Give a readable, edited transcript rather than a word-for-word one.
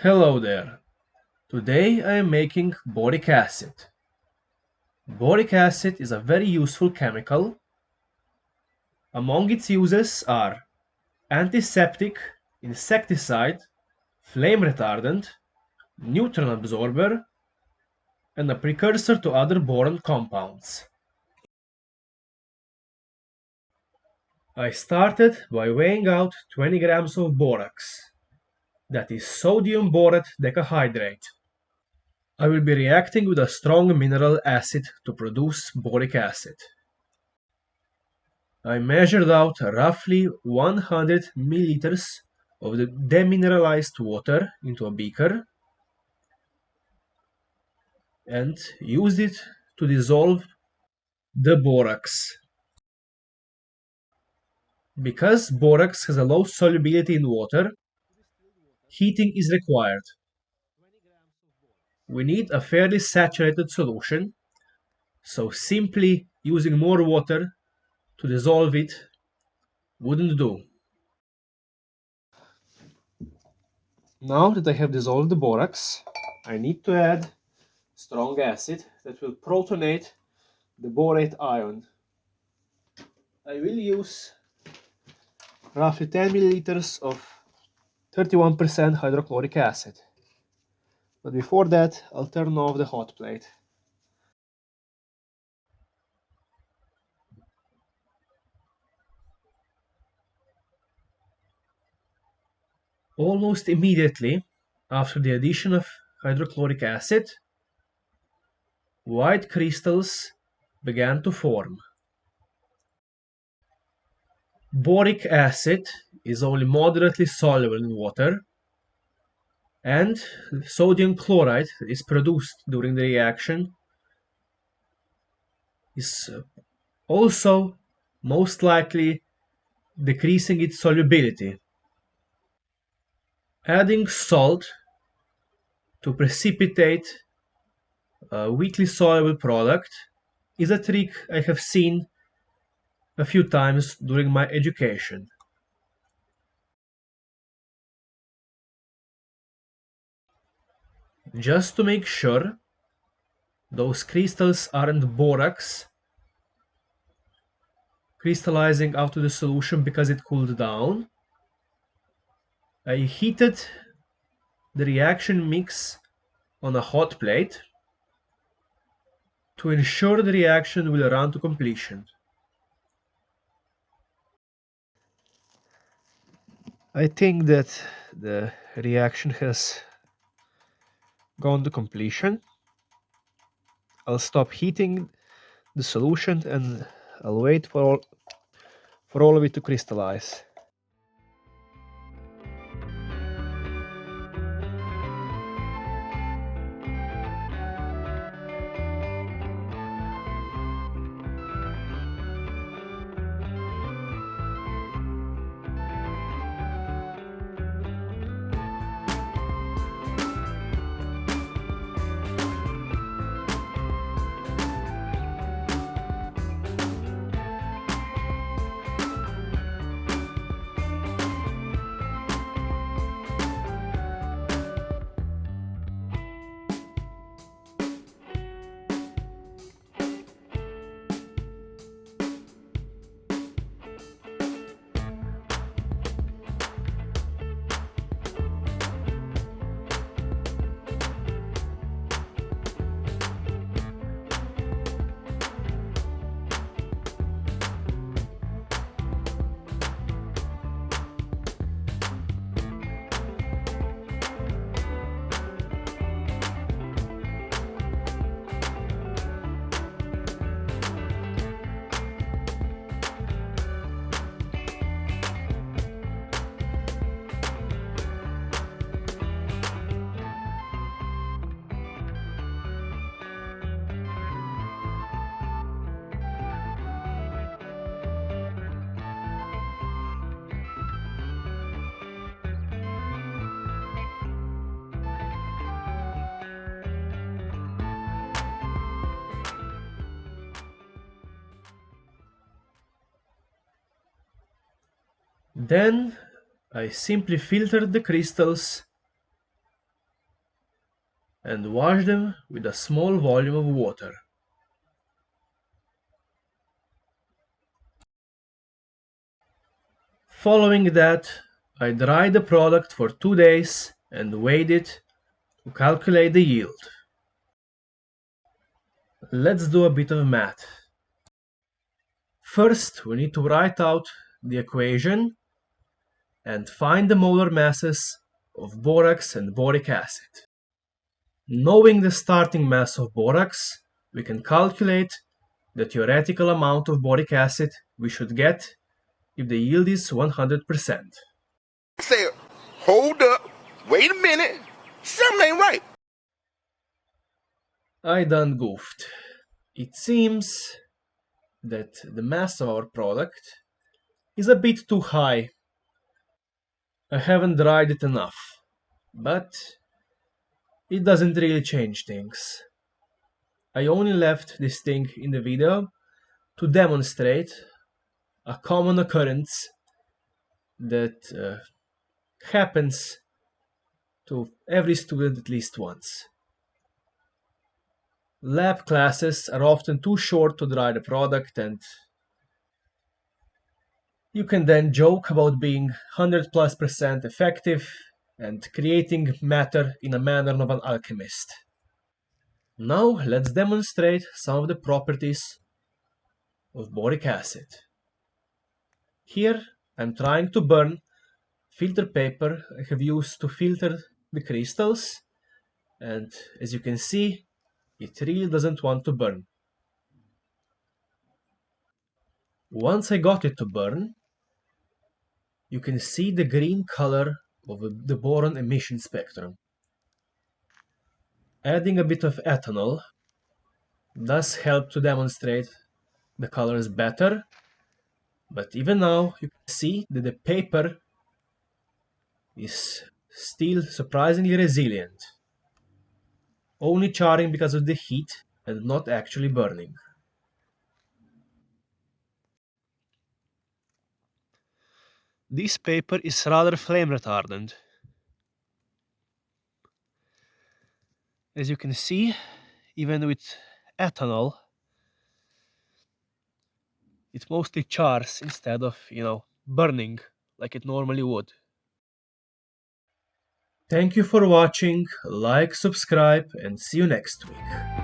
Hello there. Today I am making boric acid. Boric acid is a very useful chemical. Among its uses are antiseptic, insecticide, flame retardant, neutron absorber, and a precursor to other boron compounds. I started by weighing out 20 grams of borax, that is sodium borate decahydrate. I will be reacting with a strong mineral acid to produce boric acid. I measured out roughly 100 milliliters of the demineralized water into a beaker and used it to dissolve the borax. Because borax has a low solubility in water, heating is required. We need a fairly saturated solution, so simply using more water to dissolve it wouldn't do. Now that I have dissolved the borax, I need to add strong acid that will protonate the borate ion. I will use roughly 10 milliliters of 31% hydrochloric acid. But before that, I'll turn off the hot plate. Almost immediately after the addition of hydrochloric acid, white crystals began to form. Boric acid is only moderately soluble in water, and sodium chloride that is produced during the reaction is also most likely decreasing its solubility. Adding salt to precipitate a weakly soluble product is a trick I have seen a few times during my education. Just to make sure those crystals aren't borax crystallizing out of the solution because it cooled down, I heated the reaction mix on a hot plate to ensure the reaction will run to completion. I think that the reaction has gone to completion. I'll stop heating the solution and I'll wait for all of it to crystallize. Then I simply filtered the crystals and wash them with a small volume of water. Following that, I dried the product for 2 days and weighed it to calculate the yield. Let's do a bit of math. First, we need to write out the equation and find the molar masses of borax and boric acid. Knowing the starting mass of borax, we can calculate the theoretical amount of boric acid we should get if the yield is 100%. Say, hold up, wait a minute, something ain't right. I done goofed. It seems that the mass of our product is a bit too high. I haven't dried it enough, but it doesn't really change things. I only left this thing in the video to demonstrate a common occurrence that happens to every student at least once. Lab classes are often too short to dry the product, and you can then joke about being 100+% effective and creating matter in a manner of an alchemist. Now let's demonstrate some of the properties of boric acid. Here I'm trying to burn filter paper I have used to filter the crystals, and as you can see, it really doesn't want to burn. Once I got it to burn, you can see the green color of the boron emission spectrum. Adding a bit of ethanol does help to demonstrate the colors better, but even now you can see that the paper is still surprisingly resilient, only charring because of the heat and not actually burning. This paper is rather flame retardant. As you can see, even with ethanol, it mostly chars instead of, burning like it normally would. Thank you for watching, like, subscribe, and see you next week.